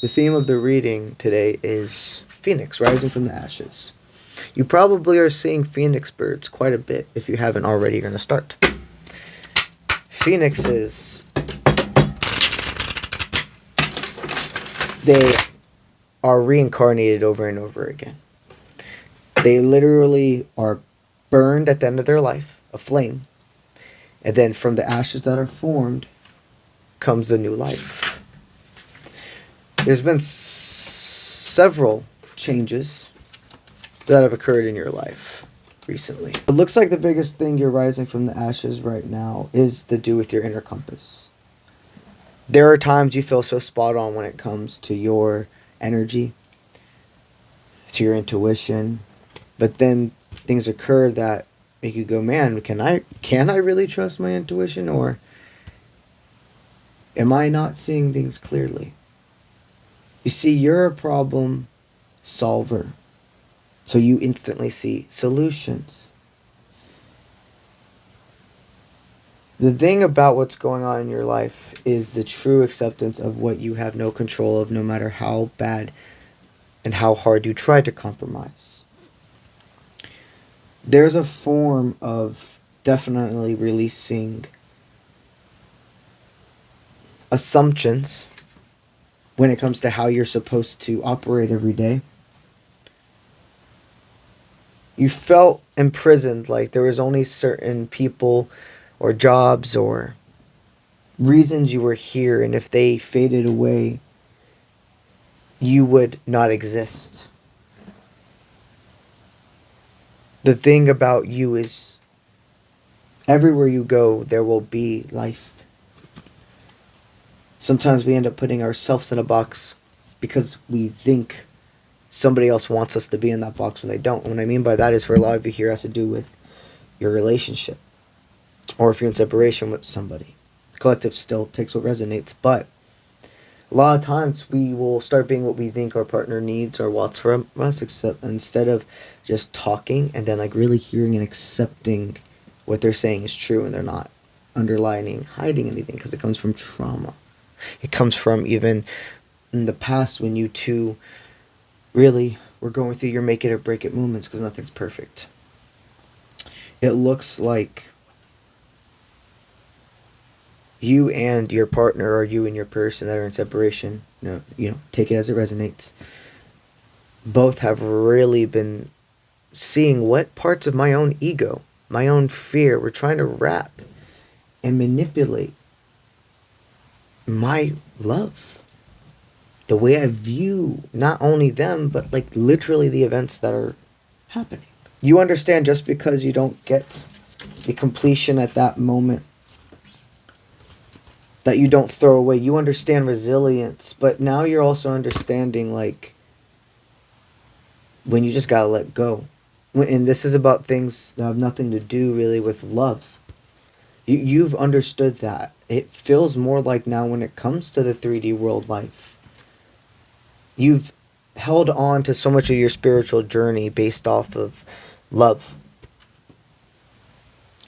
The theme of the reading today is Phoenix rising from the ashes. You probably are seeing phoenix birds quite a bit. If you haven't already, you're going to start. Phoenixes, they are reincarnated over and over again. They literally are burned at the end of their life, a flame, and then from the ashes that are formed comes a new life. There's been several changes that have occurred in your life recently. It looks like the biggest thing you're rising from the ashes right now is to do with your inner compass. There are times you feel so spot on when it comes to your energy, to your intuition, but then things occur that make you go, man, can I really trust my intuition, or am I not seeing things clearly? You see, you're a problem solver. So you instantly see solutions. The thing about what's going on in your life is the true acceptance of what you have no control of, no matter how bad and how hard you try to compromise. There's a form of definitely releasing assumptions when it comes to how you're supposed to operate every day. You felt imprisoned, like there was only certain people or jobs or reasons you were here, and if they faded away, you would not exist. The thing about you is everywhere you go, there will be life. Sometimes we end up putting ourselves in a box because we think somebody else wants us to be in that box when they don't. And what I mean by that is, for a lot of you here, has to do with your relationship, or if you're in separation with somebody. Collective still takes what resonates, but a lot of times we will start being what we think our partner needs or wants from us, except instead of just talking and then like really hearing and accepting what they're saying is true, and they're not underlining, hiding anything, because it comes from trauma. It comes from even in the past when you two really we're going through your make it or break it moments, because nothing's perfect. It looks like you and your partner, or you and your person that are in separation, take it as it resonates, both have really been seeing what parts of my own ego, my own fear, we're trying to wrap and manipulate my love, the way I view not only them, but like literally the events that are happening. You understand, just because you don't get the completion at that moment, that you don't throw away. You understand resilience, but now you're also understanding like when you just gotta let go. And this is about things that have nothing to do really with love. You've understood that. It feels more like now when it comes to the 3D world life, you've held on to so much of your spiritual journey based off of love,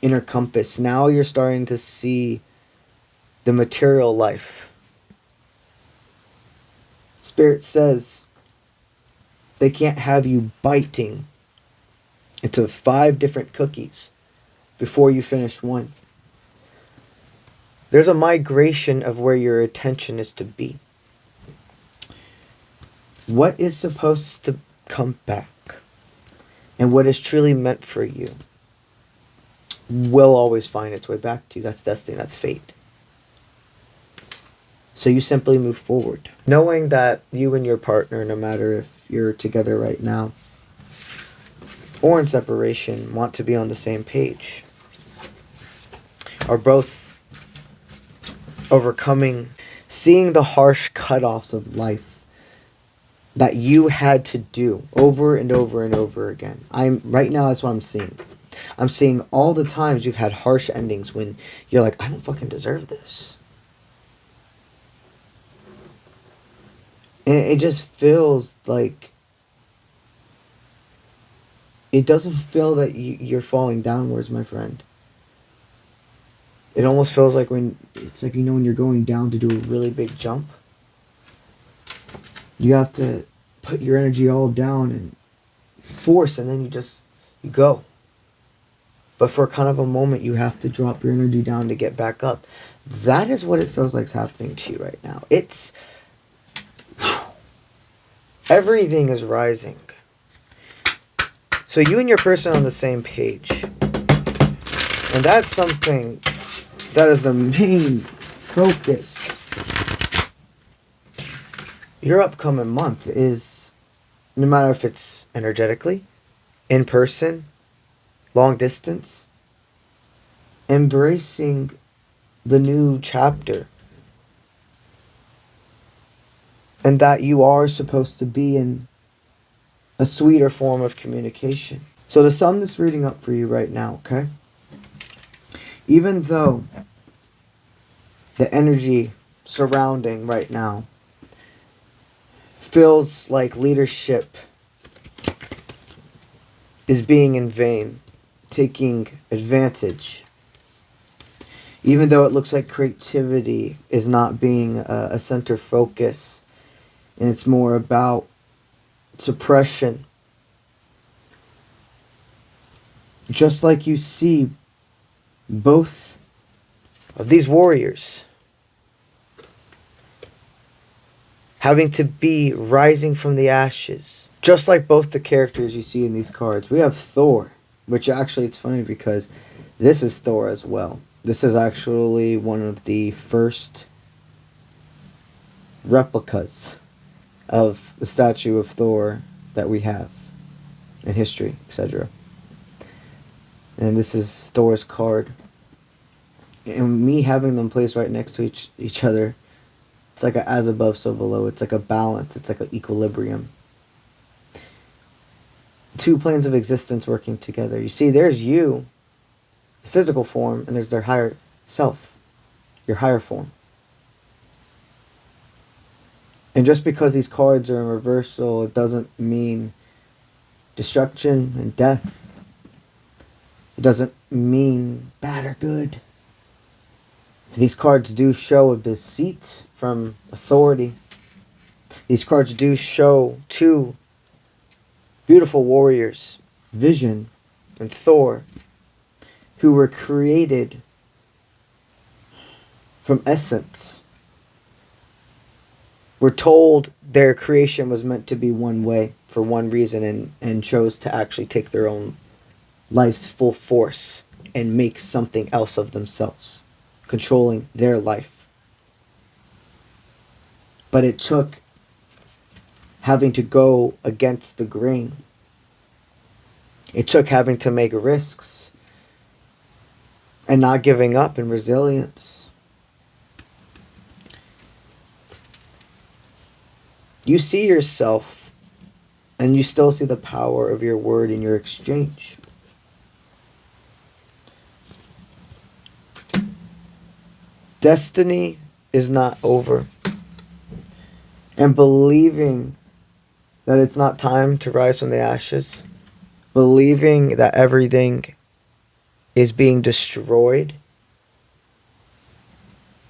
inner compass. Now you're starting to see the material life. Spirit says they can't have you biting into 5 different cookies before you finish one. There's a migration of where your attention is to be. What is supposed to come back and what is truly meant for you will always find its way back to you. That's destiny, that's fate. So you simply move forward, knowing that you and your partner, no matter if you're together right now or in separation, want to be on the same page, are both overcoming, seeing the harsh cutoffs of life that you had to do over and over and over again. Right now, that's what I'm seeing. I'm seeing all the times you've had harsh endings when you're like, I don't fucking deserve this. And it just feels like, it doesn't feel that you're falling downwards, my friend. It almost feels like when you're going down to do a really big jump, You have to put your energy all down and force, and then you go. But for kind of a moment, you have to drop your energy down to get back up. That is what it feels like is happening to you right now. It's everything is rising. So you and your person are on the same page. And that's something that is the main focus. Your upcoming month is, no matter if it's energetically, in person, long distance, embracing the new chapter. And that you are supposed to be in a sweeter form of communication. So to sum this reading up for you right now, okay? Even though the energy surrounding right now feels like leadership is being in vain, taking advantage, even though it looks like creativity is not being a center focus, and it's more about suppression. Just like you see both of these warriors having to be rising from the ashes. Just like both the characters you see in these cards. We have Thor, which actually it's funny because this is Thor as well. This is actually one of the first replicas of the statue of Thor that we have in history, etc. And this is Thor's card. And me having them placed right next to each other, it's like a as above, so below. It's like a balance. It's like an equilibrium. Two planes of existence working together. You see, there's you, the physical form, and there's their higher self, your higher form. And just because these cards are in reversal, it doesn't mean destruction and death. It doesn't mean bad or good. These cards do show a deceit from authority. These cards do show two beautiful warriors, Vision and Thor, who were created from essence. We're told their creation was meant to be one way for one reason, and chose to actually take their own life's full force and make something else of themselves, controlling their life. But it took having to go against the grain. It took having to make risks and not giving up, and resilience. You see yourself, and you still see the power of your word in your exchange. Destiny is not over. And believing that it's not time to rise from the ashes, believing that everything is being destroyed,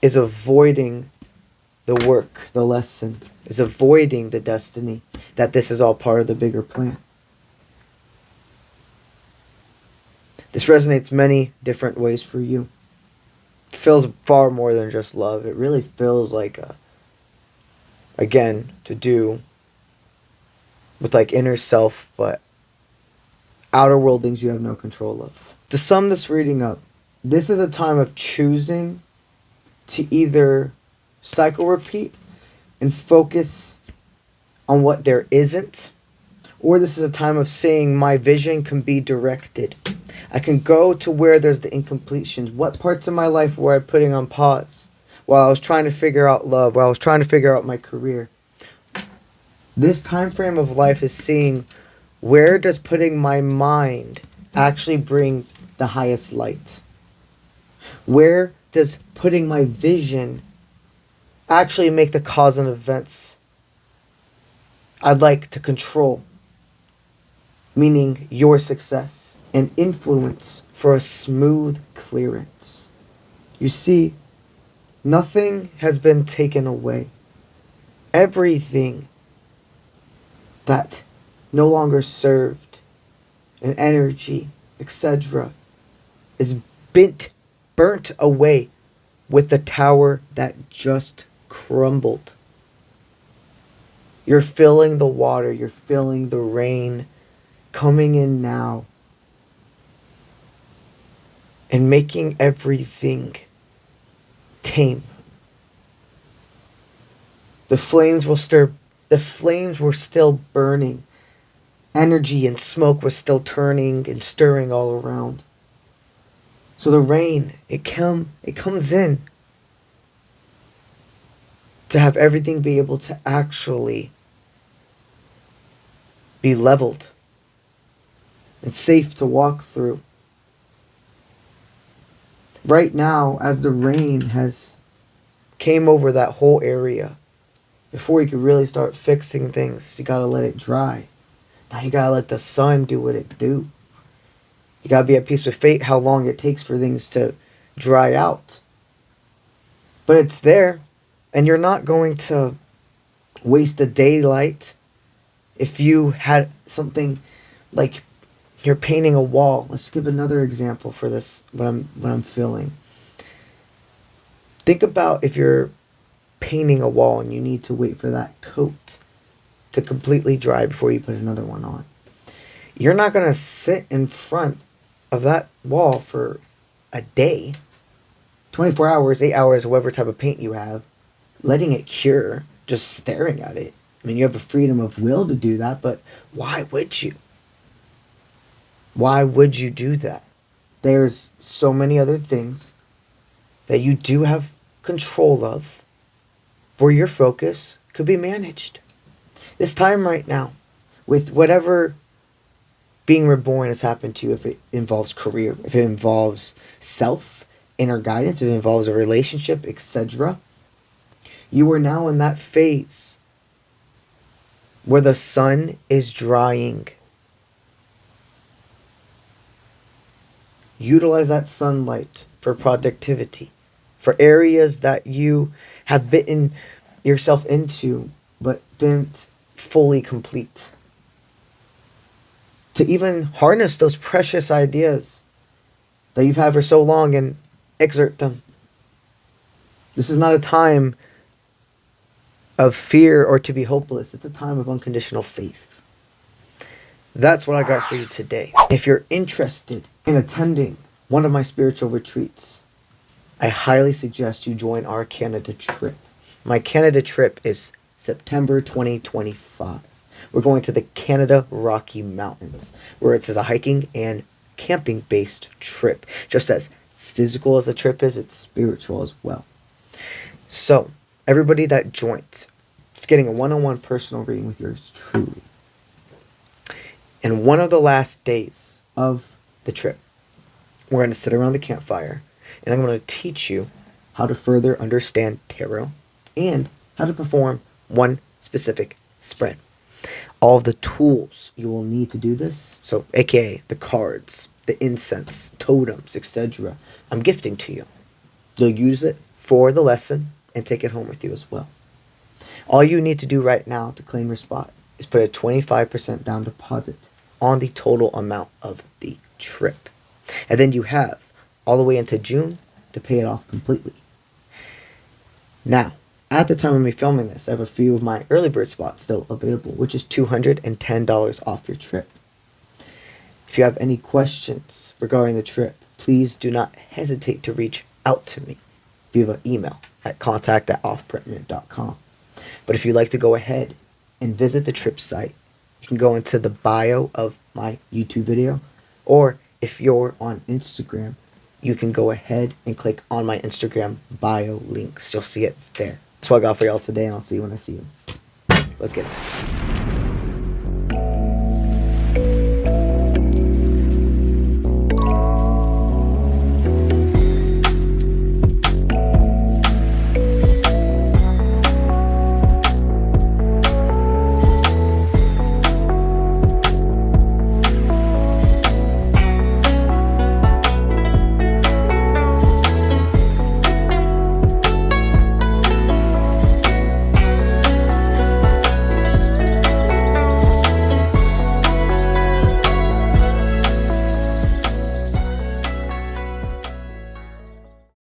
is avoiding the work, the lesson, is avoiding the destiny, that this is all part of the bigger plan. This resonates many different ways for you. It feels far more than just love. It really feels like, again, to do with like inner self, but outer world things you have no control of. To sum this reading up, this is a time of choosing to either cycle repeat and focus on what there isn't, or this is a time of saying my vision can be directed. I can go to where there's the incompletions. What parts of my life were I putting on pause while I was trying to figure out love, while I was trying to figure out my career? This time frame of life is seeing where does putting my mind actually bring the highest light? Where does putting my vision actually make the cause and events I'd like to control? Meaning your success and influence for a smooth clearance. You see, nothing has been taken away. Everything that no longer served, and energy, etc., is burnt away with the tower that just crumbled. You're feeling the water, you're feeling the rain coming in now and making everything tame. The flames were still burning. Energy and smoke was still turning and stirring all around. So the rain, it comes in to have everything be able to actually be leveled and safe to walk through. Right now, as the rain has came over that whole area, before you could really start fixing things, you gotta let it dry. Now you gotta let the sun do what it do. You gotta be at peace with fate, how long it takes for things to dry out. But it's there, and you're not going to waste the daylight. If you had something like you're painting a wall, let's give another example for this, what I'm feeling. Think about if you're painting a wall and you need to wait for that coat to completely dry before you put another one on. You're not going to sit in front of that wall for a day, 24 hours, 8 hours, whatever type of paint you have, letting it cure, just staring at it. I mean, you have the freedom of will to do that, but why would you? Why would you do that? There's so many other things that you do have control of where your focus could be managed. This time right now, with whatever being reborn has happened to you, if it involves career, if it involves self, inner guidance, if it involves a relationship, etc., you are now in that phase where the sun is drying. Utilize that sunlight for productivity, for areas that you have bitten yourself into but didn't fully complete. To even harness those precious ideas that you've had for so long and exert them. This is not a time of fear or to be hopeless. It's a time of unconditional faith. That's what I got for you today. If you're interested in attending one of my spiritual retreats, I highly suggest you join our Canada trip. My Canada trip is September 2025. We're going to the Canada Rocky Mountains, where it's a hiking and camping based trip. Just as physical as the trip is, it's spiritual as well. So, everybody that joins is getting a one-on-one personal reading with yours truly. And one of the last days of the trip, we're going to sit around the campfire, and I'm going to teach you how to further understand tarot and how to perform one specific spread. All of the tools you will need to do this, so aka the cards, the incense, totems, etc., I'm gifting to you. You'll use it for the lesson and take it home with you as well. All you need to do right now to claim your spot is put a 25% down deposit on the total amount of the trip. And then you have all the way into June to pay it off completely. Now, at the time of me filming this, I have a few of my early bird spots still available, which is $210 off your trip. If you have any questions regarding the trip, please do not hesitate to reach out to me via email at contact@offprintment.com. But if you'd like to go ahead and visit the trip site, you can go into the bio of my YouTube video, or if you're on Instagram, you can go ahead and click on my Instagram bio links. You'll see it there. That's what I got for y'all today, and I'll see you when I see you. Let's get it.